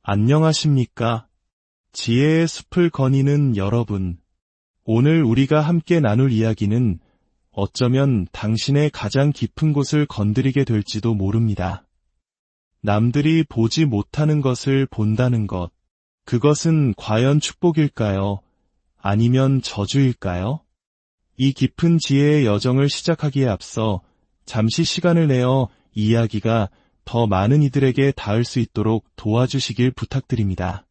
안녕하십니까? 지혜의 숲을 거니는 여러분. 오늘 우리가 함께 나눌 이야기는 어쩌면 당신의 가장 깊은 곳을 건드리게 될지도 모릅니다. 남들이 보지 못하는 것을 본다는 것. 그것은 과연 축복일까요? 아니면 저주일까요? 이 깊은 지혜의 여정을 시작하기에 앞서 잠시 시간을 내어 이야기가 더 많은 이들에게 닿을 수 있도록 도와주시길 부탁드립니다.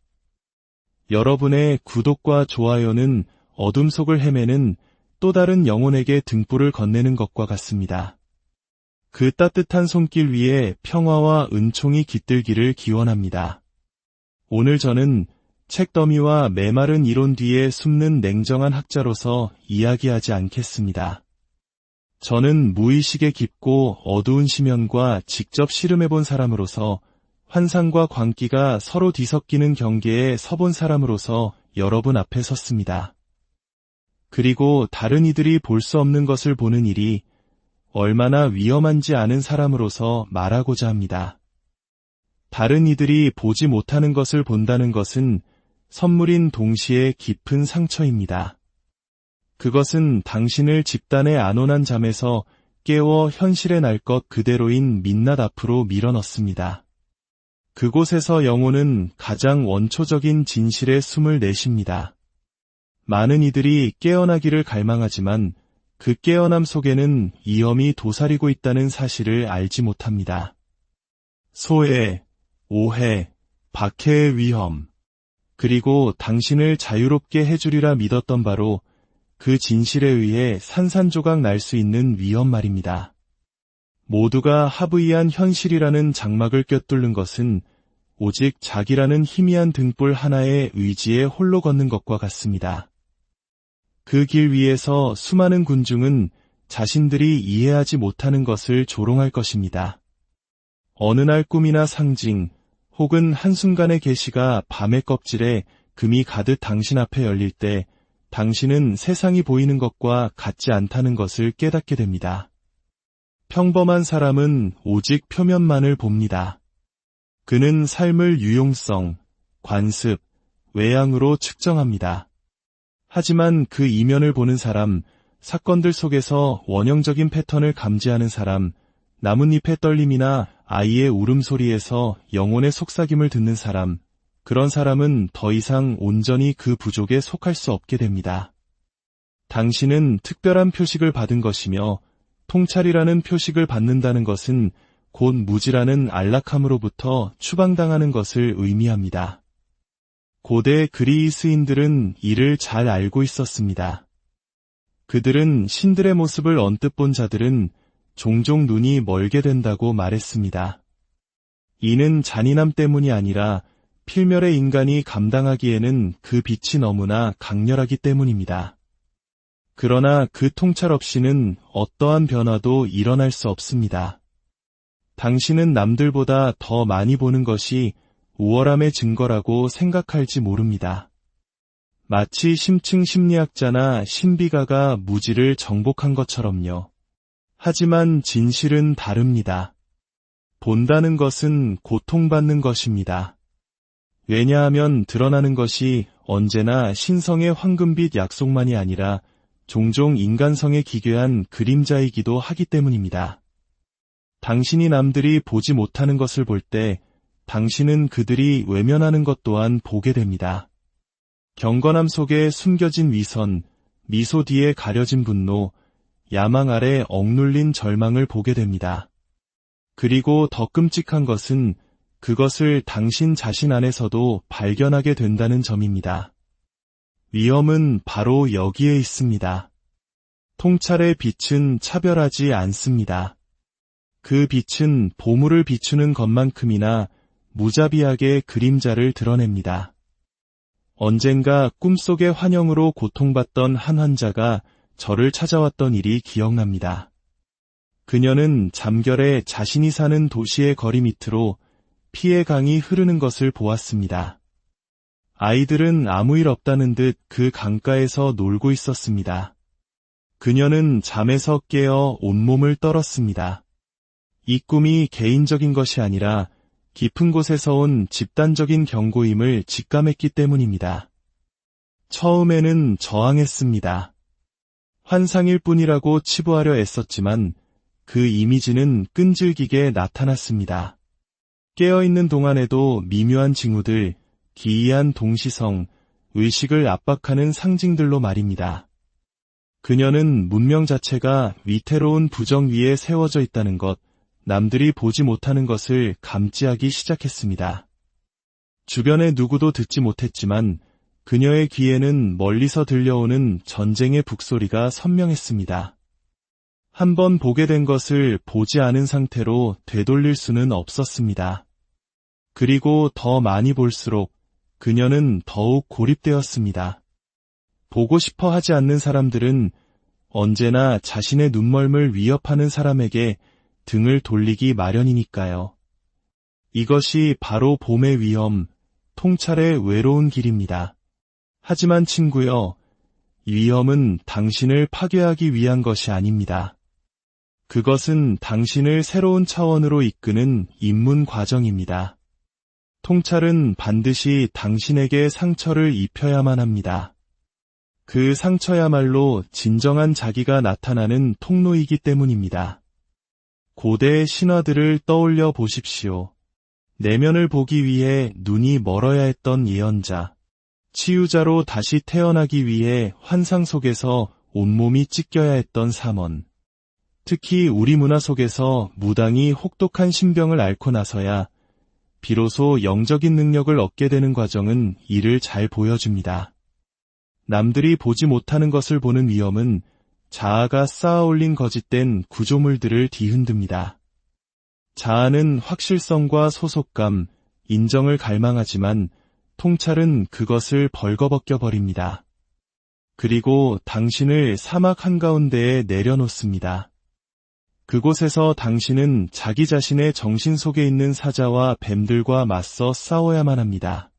여러분의 구독과 좋아요는 어둠 속을 헤매는 또 다른 영혼에게 등불을 건네는 것과 같습니다. 그 따뜻한 손길 위에 평화와 은총이 깃들기를 기원합니다. 오늘 저는 책더미와 메마른 이론 뒤에 숨는 냉정한 학자로서 이야기하지 않겠습니다. 저는 무의식의 깊고 어두운 심연과 직접 씨름해본 사람으로서 환상과 광기가 서로 뒤섞이는 경계에 서본 사람으로서 여러분 앞에 섰습니다. 그리고 다른 이들이 볼 수 없는 것을 보는 일이 얼마나 위험한지 아는 사람으로서 말하고자 합니다. 다른 이들이 보지 못하는 것을 본다는 것은 선물인 동시에 깊은 상처입니다. 그것은 당신을 집단의 안온한 잠에서 깨워 현실의 날 것 그대로인 민낯 앞으로 밀어넣습니다. 그곳에서 영혼은 가장 원초적인 진실의 숨을 내쉽니다. 많은 이들이 깨어나기를 갈망하지만 그 깨어남 속에는 위험이 도사리고 있다는 사실을 알지 못합니다. 소외, 오해, 박해의 위험, 그리고 당신을 자유롭게 해주리라 믿었던 바로 그 진실에 의해 산산조각 날 수 있는 위험 말입니다. 모두가 합의한 현실이라는 장막을 꿰뚫는 것은 오직 자기라는 희미한 등불 하나의 의지에 홀로 걷는 것과 같습니다. 그 길 위에서 수많은 군중은 자신들이 이해하지 못하는 것을 조롱할 것입니다. 어느 날 꿈이나 상징, 혹은 한순간의 계시가 밤의 껍질에 금이 가득 당신 앞에 열릴 때 당신은 세상이 보이는 것과 같지 않다는 것을 깨닫게 됩니다. 평범한 사람은 오직 표면만을 봅니다. 그는 삶을 유용성, 관습, 외양으로 측정합니다. 하지만 그 이면을 보는 사람, 사건들 속에서 원형적인 패턴을 감지하는 사람, 나뭇잎의 떨림이나 아이의 울음소리에서 영혼의 속삭임을 듣는 사람, 그런 사람은 더 이상 온전히 그 부족에 속할 수 없게 됩니다. 당신은 특별한 표식을 받은 것이며 통찰이라는 표식을 받는다는 것은 곧 무지라는 안락함으로부터 추방당하는 것을 의미합니다. 고대 그리스인들은 이를 잘 알고 있었습니다. 그들은 신들의 모습을 언뜻 본 자들은 종종 눈이 멀게 된다고 말했습니다. 이는 잔인함 때문이 아니라 필멸의 인간이 감당하기에는 그 빛이 너무나 강렬하기 때문입니다. 그러나 그 통찰 없이는 어떠한 변화도 일어날 수 없습니다. 당신은 남들보다 더 많이 보는 것이 우월함의 증거라고 생각할지 모릅니다. 마치 심층 심리학자나 신비가가 무지를 정복한 것처럼요. 하지만 진실은 다릅니다. 본다는 것은 고통받는 것입니다. 왜냐하면 드러나는 것이 언제나 신성의 황금빛 약속만이 아니라 종종 인간성에 기괴한 그림자이기도 하기 때문입니다. 당신이 남들이 보지 못하는 것을 볼 때 당신은 그들이 외면하는 것 또한 보게 됩니다. 경건함 속에 숨겨진 위선, 미소 뒤에 가려진 분노, 야망 아래 억눌린 절망을 보게 됩니다. 그리고 더 끔찍한 것은 그것을 당신 자신 안에서도 발견하게 된다는 점입니다. 위험은 바로 여기에 있습니다. 통찰의 빛은 차별하지 않습니다. 그 빛은 보물을 비추는 것만큼이나 무자비하게 그림자를 드러냅니다. 언젠가 꿈속의 환영으로 고통받던 한 환자가 저를 찾아왔던 일이 기억납니다. 그녀는 잠결에 자신이 사는 도시의 거리 밑으로 피의 강이 흐르는 것을 보았습니다. 아이들은 아무 일 없다는 듯 그 강가에서 놀고 있었습니다. 그녀는 잠에서 깨어 온몸을 떨었습니다. 이 꿈이 개인적인 것이 아니라 깊은 곳에서 온 집단적인 경고임을 직감했기 때문입니다. 처음에는 저항했습니다. 환상일 뿐이라고 치부하려 애썼지만 그 이미지는 끈질기게 나타났습니다. 깨어있는 동안에도 미묘한 징후들, 기이한 동시성, 의식을 압박하는 상징들로 말입니다. 그녀는 문명 자체가 위태로운 부정 위에 세워져 있다는 것, 남들이 보지 못하는 것을 감지하기 시작했습니다. 주변의 누구도 듣지 못했지만 그녀의 귀에는 멀리서 들려오는 전쟁의 북소리가 선명했습니다. 한번 보게 된 것을 보지 않은 상태로 되돌릴 수는 없었습니다. 그리고 더 많이 볼수록 그녀는 더욱 고립되었습니다. 보고 싶어 하지 않는 사람들은 언제나 자신의 눈멀물 위협하는 사람에게 등을 돌리기 마련이니까요. 이것이 바로 봄의 위험, 통찰의 외로운 길입니다. 하지만 친구여, 위험은 당신을 파괴하기 위한 것이 아닙니다. 그것은 당신을 새로운 차원으로 이끄는 입문 과정입니다. 통찰은 반드시 당신에게 상처를 입혀야만 합니다. 그 상처야말로 진정한 자기가 나타나는 통로이기 때문입니다. 고대의 신화들을 떠올려 보십시오. 내면을 보기 위해 눈이 멀어야 했던 예언자, 치유자로 다시 태어나기 위해 환상 속에서 온몸이 찢겨야 했던 사먼, 특히 우리 문화 속에서 무당이 혹독한 신병을 앓고 나서야 비로소 영적인 능력을 얻게 되는 과정은 이를 잘 보여줍니다. 남들이 보지 못하는 것을 보는 위험은 자아가 쌓아올린 거짓된 구조물들을 뒤흔듭니다. 자아는 확실성과 소속감, 인정을 갈망하지만 통찰은 그것을 벌거벗겨 버립니다. 그리고 당신을 사막 한가운데에 내려놓습니다. 그곳에서 당신은 자기 자신의 정신 속에 있는 사자와 뱀들과 맞서 싸워야만 합니다.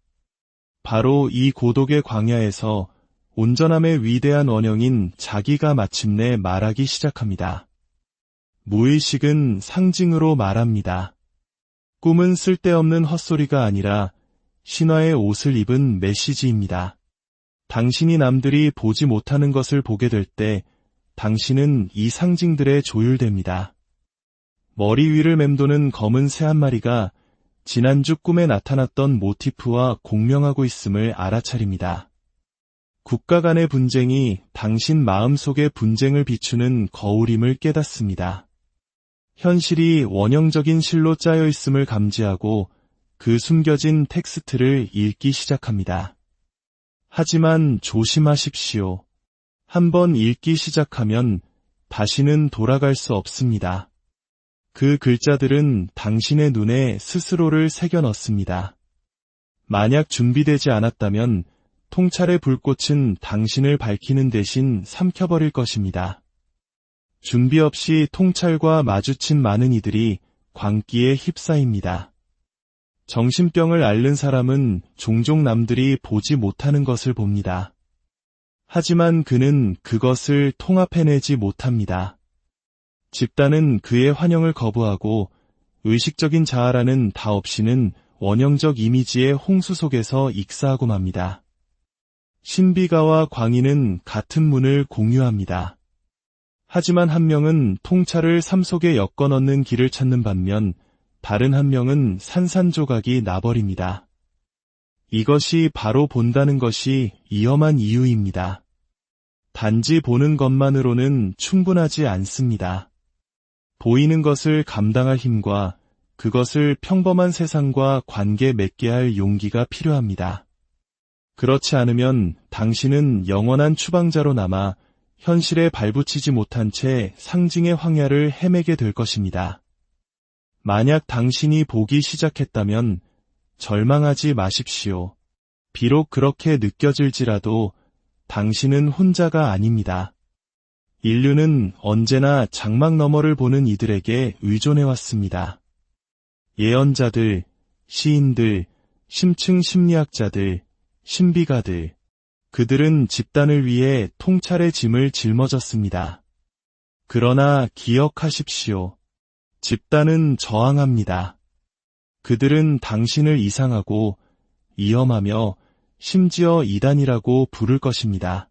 바로 이 고독의 광야에서 온전함의 위대한 원형인 자기가 마침내 말하기 시작합니다. 무의식은 상징으로 말합니다. 꿈은 쓸데없는 헛소리가 아니라 신화의 옷을 입은 메시지입니다. 당신이 남들이 보지 못하는 것을 보게 될 때 당신은 이 상징들에 조율됩니다. 머리 위를 맴도는 검은 새 한 마리가 지난주 꿈에 나타났던 모티프와 공명하고 있음을 알아차립니다. 국가 간의 분쟁이 당신 마음속의 분쟁을 비추는 거울임을 깨닫습니다. 현실이 원형적인 실로 짜여 있음을 감지하고 그 숨겨진 텍스트를 읽기 시작합니다. 하지만 조심하십시오. 한번 읽기 시작하면 다시는 돌아갈 수 없습니다. 그 글자들은 당신의 눈에 스스로를 새겨 넣습니다. 만약 준비되지 않았다면 통찰의 불꽃은 당신을 밝히는 대신 삼켜버릴 것입니다. 준비 없이 통찰과 마주친 많은 이들이 광기에 휩싸입니다. 정신병을 앓는 사람은 종종 남들이 보지 못하는 것을 봅니다. 하지만 그는 그것을 통합해내지 못합니다. 집단은 그의 환영을 거부하고 의식적인 자아라는 다 없이는 원형적 이미지의 홍수 속에서 익사하고 맙니다. 신비가와 광인은 같은 문을 공유합니다. 하지만 한 명은 통찰을 삶 속에 엮어 넣는 길을 찾는 반면 다른 한 명은 산산조각이 나버립니다. 이것이 바로 본다는 것이 위험한 이유입니다. 단지 보는 것만으로는 충분하지 않습니다. 보이는 것을 감당할 힘과 그것을 평범한 세상과 관계 맺게 할 용기가 필요합니다. 그렇지 않으면 당신은 영원한 추방자로 남아 현실에 발붙이지 못한 채 상징의 황야를 헤매게 될 것입니다. 만약 당신이 보기 시작했다면 절망하지 마십시오. 비록 그렇게 느껴질지라도 당신은 혼자가 아닙니다. 인류는 언제나 장막 너머를 보는 이들에게 의존해왔습니다. 예언자들, 시인들, 심층 심리학자들, 신비가들, 그들은 집단을 위해 통찰의 짐을 짊어졌습니다. 그러나 기억하십시오. 집단은 저항합니다. 그들은 당신을 이상하고 위험하며 심지어 이단이라고 부를 것입니다.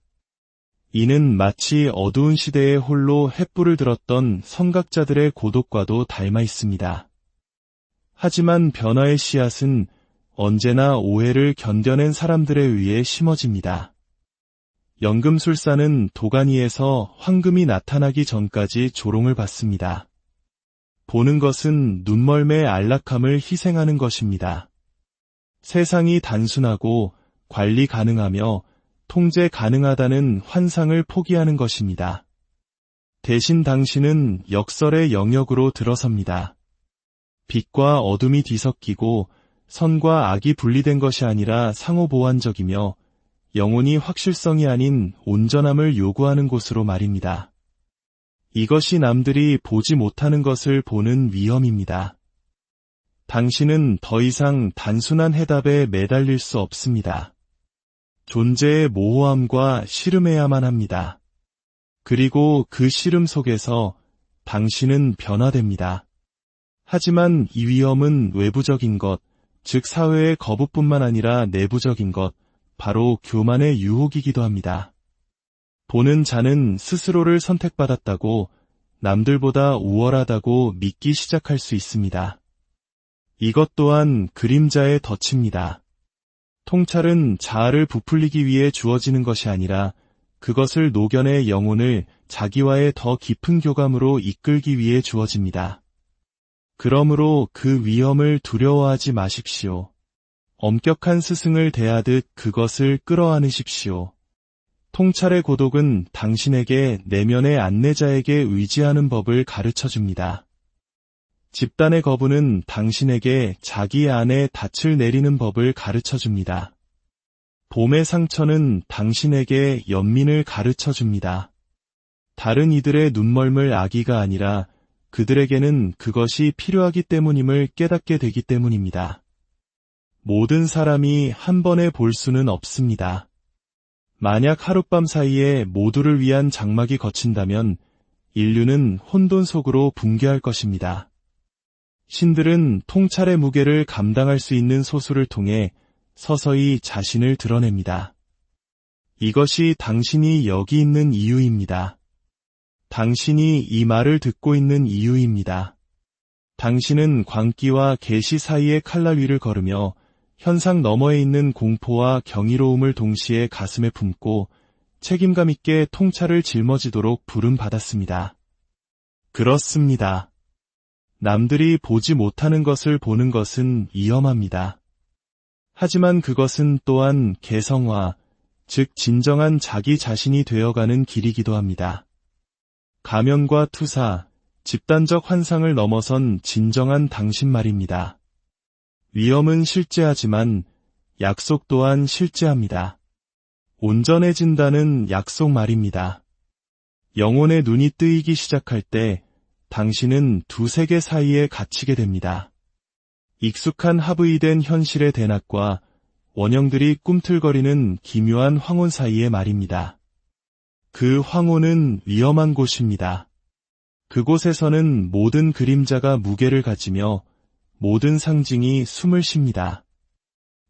이는 마치 어두운 시대에 홀로 횃불을 들었던 선각자들의 고독과도 닮아 있습니다. 하지만 변화의 씨앗은 언제나 오해를 견뎌낸 사람들에 의해 심어집니다. 연금술사는 도가니에서 황금이 나타나기 전까지 조롱을 받습니다. 보는 것은 눈멀매 안락함을 희생하는 것입니다. 세상이 단순하고 관리 가능하며 통제 가능하다는 환상을 포기하는 것입니다. 대신 당신은 역설의 영역으로 들어섭니다. 빛과 어둠이 뒤섞이고 선과 악이 분리된 것이 아니라 상호보완적이며 영혼이 확실성이 아닌 온전함을 요구하는 곳으로 말입니다. 이것이 남들이 보지 못하는 것을 보는 위험입니다. 당신은 더 이상 단순한 해답에 매달릴 수 없습니다. 존재의 모호함과 씨름해야만 합니다. 그리고 그 씨름 속에서 당신은 변화됩니다. 하지만 이 위험은 외부적인 것, 즉 사회의 거부뿐만 아니라 내부적인 것, 바로 교만의 유혹이기도 합니다. 보는 자는 스스로를 선택받았다고, 남들보다 우월하다고 믿기 시작할 수 있습니다. 이것 또한 그림자의 덫입니다. 통찰은 자아를 부풀리기 위해 주어지는 것이 아니라 그것을 녹여내 영혼을 자기와의 더 깊은 교감으로 이끌기 위해 주어집니다. 그러므로 그 위험을 두려워하지 마십시오. 엄격한 스승을 대하듯 그것을 끌어안으십시오. 통찰의 고독은 당신에게 내면의 안내자에게 의지하는 법을 가르쳐줍니다. 집단의 거부는 당신에게 자기 안에 닻을 내리는 법을 가르쳐줍니다. 봄의 상처는 당신에게 연민을 가르쳐줍니다. 다른 이들의 눈멀물 아기가 아니라 그들에게는 그것이 필요하기 때문임을 깨닫게 되기 때문입니다. 모든 사람이 한 번에 볼 수는 없습니다. 만약 하룻밤 사이에 모두를 위한 장막이 걷힌다면 인류는 혼돈 속으로 붕괴할 것입니다. 신들은 통찰의 무게를 감당할 수 있는 소수를 통해 서서히 자신을 드러냅니다. 이것이 당신이 여기 있는 이유입니다. 당신이 이 말을 듣고 있는 이유입니다. 당신은 광기와 계시 사이의 칼날 위를 걸으며 현상 너머에 있는 공포와 경이로움을 동시에 가슴에 품고 책임감 있게 통찰을 짊어지도록 부름받았습니다. 그렇습니다. 남들이 보지 못하는 것을 보는 것은 위험합니다. 하지만 그것은 또한 개성화, 즉 진정한 자기 자신이 되어가는 길이기도 합니다. 가면과 투사, 집단적 환상을 넘어선 진정한 당신 말입니다. 위험은 실제하지만 약속 또한 실제합니다. 온전해진다는 약속 말입니다. 영혼의 눈이 뜨이기 시작할 때 당신은 두 세계 사이에 갇히게 됩니다. 익숙한 하부이된 현실의 대낮과 원형들이 꿈틀거리는 기묘한 황혼 사이의 말입니다. 그 황혼은 위험한 곳입니다. 그곳에서는 모든 그림자가 무게를 가지며 모든 상징이 숨을 쉽니다.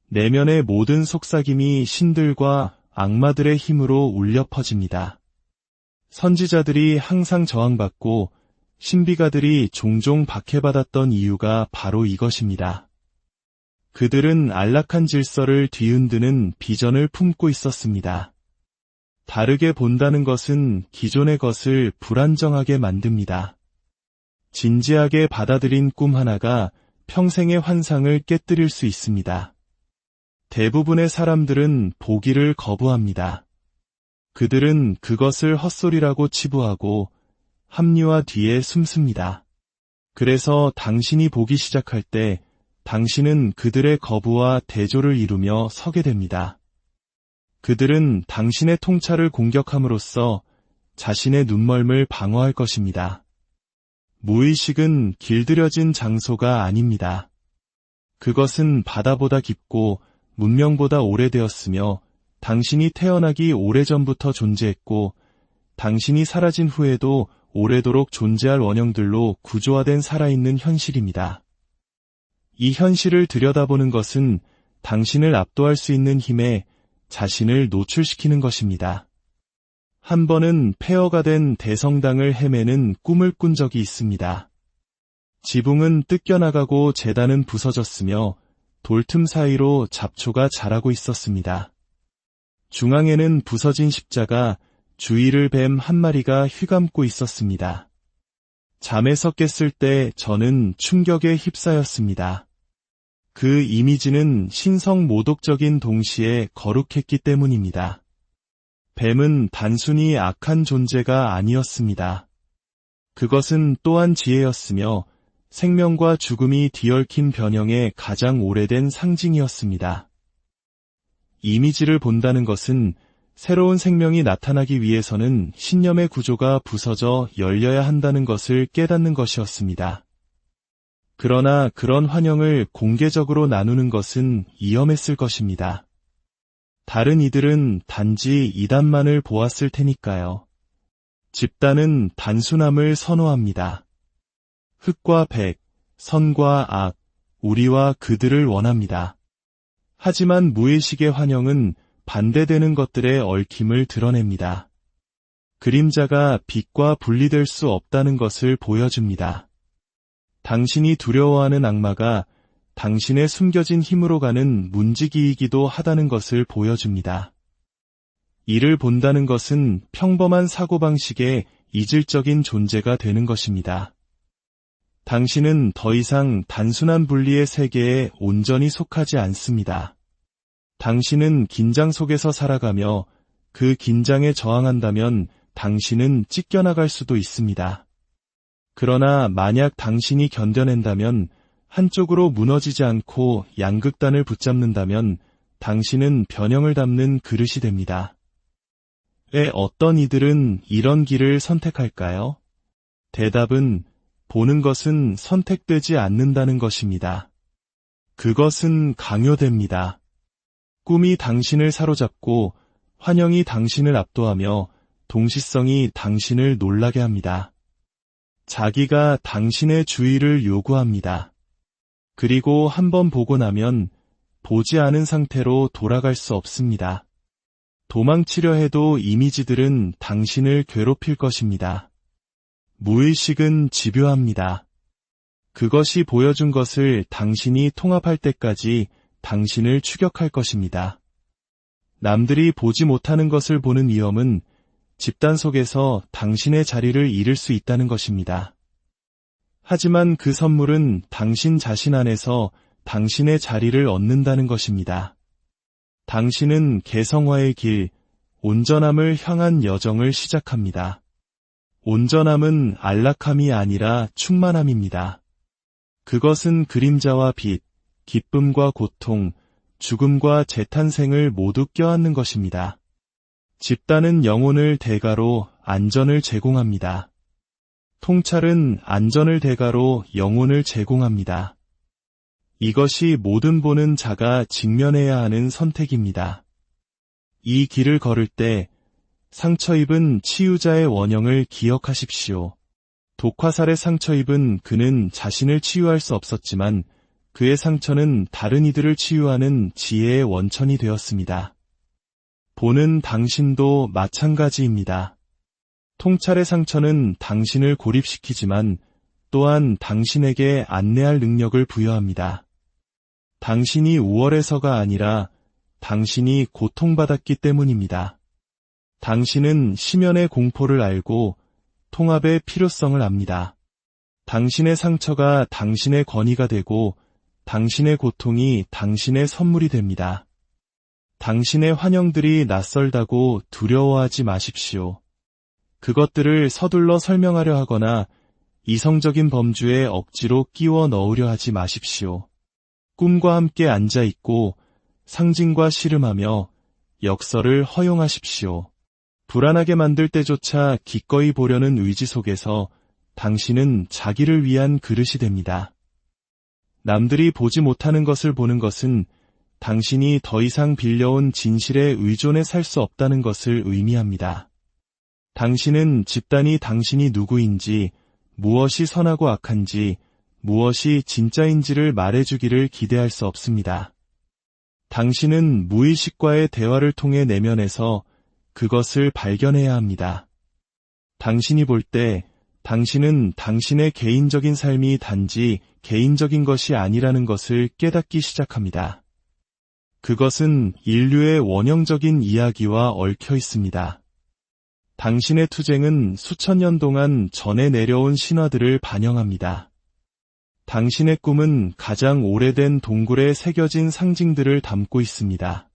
내면의 모든 속삭임이 신들과 악마들의 힘으로 울려 퍼집니다. 선지자들이 항상 저항받고 신비가들이 종종 박해받았던 이유가 바로 이것입니다. 그들은 안락한 질서를 뒤흔드는 비전을 품고 있었습니다. 다르게 본다는 것은 기존의 것을 불안정하게 만듭니다. 진지하게 받아들인 꿈 하나가 평생의 환상을 깨뜨릴 수 있습니다. 대부분의 사람들은 보기를 거부합니다. 그들은 그것을 헛소리라고 치부하고 합리화 뒤에 숨습니다. 그래서 당신이 보기 시작할 때 당신은 그들의 거부와 대조를 이루며 서게 됩니다. 그들은 당신의 통찰을 공격함으로써 자신의 눈멀음을 방어할 것입니다. 무의식은 길들여진 장소가 아닙니다. 그것은 바다보다 깊고 문명보다 오래되었으며 당신이 태어나기 오래전부터 존재했고 당신이 사라진 후에도 오래도록 존재할 원형들로 구조화된 살아있는 현실입니다. 이 현실을 들여다보는 것은 당신을 압도할 수 있는 힘에 자신을 노출시키는 것입니다. 한 번은 폐허가 된 대성당을 헤매는 꿈을 꾼 적이 있습니다. 지붕은 뜯겨나가고 제단은 부서졌으며 돌틈 사이로 잡초가 자라고 있었습니다. 중앙에는 부서진 십자가, 주위를 뱀 한 마리가 휘감고 있었습니다. 잠에서 깼을 때 저는 충격에 휩싸였습니다. 그 이미지는 신성 모독적인 동시에 거룩했기 때문입니다. 뱀은 단순히 악한 존재가 아니었습니다. 그것은 또한 지혜였으며 생명과 죽음이 뒤얽힌 변형의 가장 오래된 상징이었습니다. 이미지를 본다는 것은 새로운 생명이 나타나기 위해서는 신념의 구조가 부서져 열려야 한다는 것을 깨닫는 것이었습니다. 그러나 그런 환영을 공개적으로 나누는 것은 위험했을 것입니다. 다른 이들은 단지 이단만을 보았을 테니까요. 집단은 단순함을 선호합니다. 흑과 백, 선과 악, 우리와 그들을 원합니다. 하지만 무의식의 환영은 반대되는 것들의 얽힘을 드러냅니다. 그림자가 빛과 분리될 수 없다는 것을 보여줍니다. 당신이 두려워하는 악마가 당신의 숨겨진 힘으로 가는 문지기이기도 하다는 것을 보여줍니다. 이를 본다는 것은 평범한 사고방식의 이질적인 존재가 되는 것입니다. 당신은 더 이상 단순한 분리의 세계에 온전히 속하지 않습니다. 당신은 긴장 속에서 살아가며 그 긴장에 저항한다면 당신은 찢겨나갈 수도 있습니다. 그러나 만약 당신이 견뎌낸다면, 한쪽으로 무너지지 않고 양극단을 붙잡는다면 당신은 변형을 담는 그릇이 됩니다. 왜 어떤 이들은 이런 길을 선택할까요? 대답은 보는 것은 선택되지 않는다는 것입니다. 그것은 강요됩니다. 꿈이 당신을 사로잡고 환영이 당신을 압도하며 동시성이 당신을 놀라게 합니다. 자기가 당신의 주의를 요구합니다. 그리고 한번 보고 나면 보지 않은 상태로 돌아갈 수 없습니다. 도망치려 해도 이미지들은 당신을 괴롭힐 것입니다. 무의식은 집요합니다. 그것이 보여준 것을 당신이 통합할 때까지 당신을 추격할 것입니다. 남들이 보지 못하는 것을 보는 위험은 집단 속에서 당신의 자리를 잃을 수 있다는 것입니다. 하지만 그 선물은 당신 자신 안에서 당신의 자리를 얻는다는 것입니다. 당신은 개성화의 길, 온전함을 향한 여정을 시작합니다. 온전함은 안락함이 아니라 충만함입니다. 그것은 그림자와 빛, 기쁨과 고통, 죽음과 재탄생을 모두 껴안는 것입니다. 집단은 영혼을 대가로 안전을 제공합니다. 통찰은 안전을 대가로 영혼을 제공합니다. 이것이 모든 보는 자가 직면해야 하는 선택입니다. 이 길을 걸을 때 상처 입은 치유자의 원형을 기억하십시오. 독화살에 상처 입은 그는 자신을 치유할 수 없었지만 그의 상처는 다른 이들을 치유하는 지혜의 원천이 되었습니다. 보는 당신도 마찬가지입니다. 통찰의 상처는 당신을 고립시키지만 또한 당신에게 안내할 능력을 부여합니다. 당신이 우월해서가 아니라 당신이 고통받았기 때문입니다. 당신은 심연의 공포를 알고 통합의 필요성을 압니다. 당신의 상처가 당신의 권위가 되고 당신의 고통이 당신의 선물이 됩니다. 당신의 환영들이 낯설다고 두려워하지 마십시오. 그것들을 서둘러 설명하려 하거나 이성적인 범주에 억지로 끼워 넣으려 하지 마십시오. 꿈과 함께 앉아있고 상징과 씨름하며 역설을 허용하십시오. 불안하게 만들 때조차 기꺼이 보려는 의지 속에서 당신은 자기를 위한 그릇이 됩니다. 남들이 보지 못하는 것을 보는 것은 당신이 더 이상 빌려온 진실에 의존해 살 수 없다는 것을 의미합니다. 당신은 집단이 당신이 누구인지, 무엇이 선하고 악한지, 무엇이 진짜인지를 말해주기를 기대할 수 없습니다. 당신은 무의식과의 대화를 통해 내면에서 그것을 발견해야 합니다. 당신이 볼 때 당신은 당신의 개인적인 삶이 단지 개인적인 것이 아니라는 것을 깨닫기 시작합니다. 그것은 인류의 원형적인 이야기와 얽혀 있습니다. 당신의 투쟁은 수천 년 동안 전해 내려온 신화들을 반영합니다. 당신의 꿈은 가장 오래된 동굴에 새겨진 상징들을 담고 있습니다.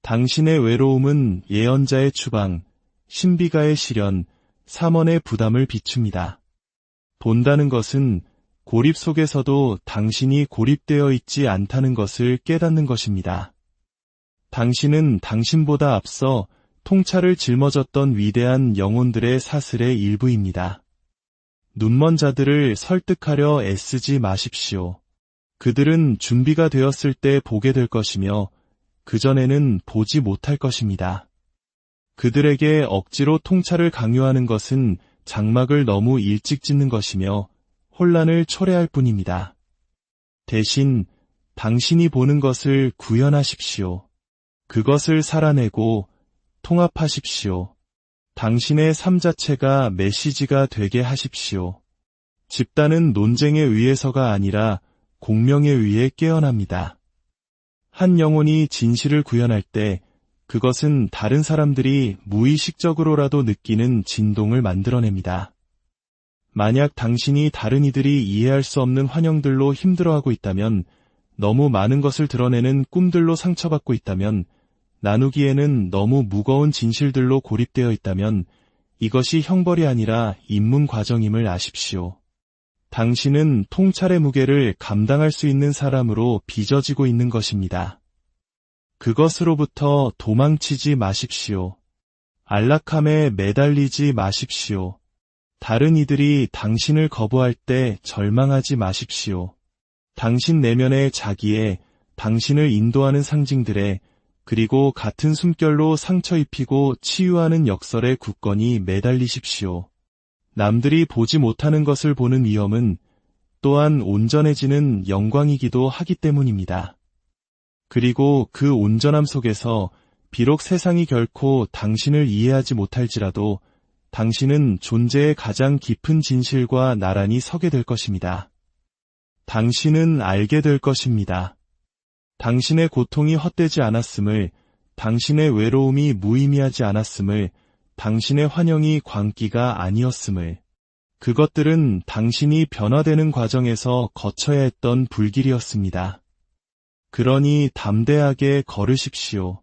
당신의 외로움은 예언자의 추방, 신비가의 시련, 삼원의 부담을 비춥니다. 본다는 것은 고립 속에서도 당신이 고립되어 있지 않다는 것을 깨닫는 것입니다. 당신은 당신보다 앞서 통찰을 짊어졌던 위대한 영혼들의 사슬의 일부입니다. 눈먼 자들을 설득하려 애쓰지 마십시오. 그들은 준비가 되었을 때 보게 될 것이며 그전에는 보지 못할 것입니다. 그들에게 억지로 통찰을 강요하는 것은 장막을 너무 일찍 짓는 것이며 혼란을 초래할 뿐입니다. 대신 당신이 보는 것을 구현하십시오. 그것을 살아내고 통합하십시오. 당신의 삶 자체가 메시지가 되게 하십시오. 집단은 논쟁에 의해서가 아니라 공명에 의해 깨어납니다. 한 영혼이 진실을 구현할 때 그것은 다른 사람들이 무의식적으로라도 느끼는 진동을 만들어냅니다. 만약 당신이 다른 이들이 이해할 수 없는 환영들로 힘들어하고 있다면, 너무 많은 것을 드러내는 꿈들로 상처받고 있다면, 나누기에는 너무 무거운 진실들로 고립되어 있다면 이것이 형벌이 아니라 입문 과정임을 아십시오. 당신은 통찰의 무게를 감당할 수 있는 사람으로 빚어지고 있는 것입니다. 그것으로부터 도망치지 마십시오. 안락함에 매달리지 마십시오. 다른 이들이 당신을 거부할 때 절망하지 마십시오. 당신 내면의 자기에, 당신을 인도하는 상징들에, 그리고 같은 숨결로 상처 입히고 치유하는 역설에 굳건히 매달리십시오. 남들이 보지 못하는 것을 보는 위험은 또한 온전해지는 영광이기도 하기 때문입니다. 그리고 그 온전함 속에서 비록 세상이 결코 당신을 이해하지 못할지라도 당신은 존재의 가장 깊은 진실과 나란히 서게 될 것입니다. 당신은 알게 될 것입니다. 당신의 고통이 헛되지 않았음을, 당신의 외로움이 무의미하지 않았음을, 당신의 환영이 광기가 아니었음을, 그것들은 당신이 변화되는 과정에서 거쳐야 했던 불길이었습니다. 그러니 담대하게 걸으십시오.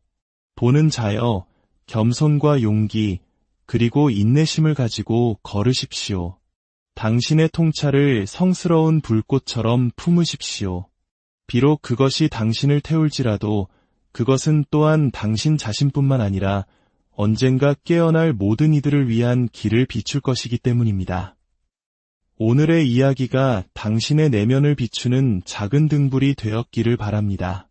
보는 자여, 겸손과 용기, 그리고 인내심을 가지고 걸으십시오. 당신의 통찰을 성스러운 불꽃처럼 품으십시오. 비록 그것이 당신을 태울지라도 그것은 또한 당신 자신뿐만 아니라 언젠가 깨어날 모든 이들을 위한 길을 비출 것이기 때문입니다. 오늘의 이야기가 당신의 내면을 비추는 작은 등불이 되었기를 바랍니다.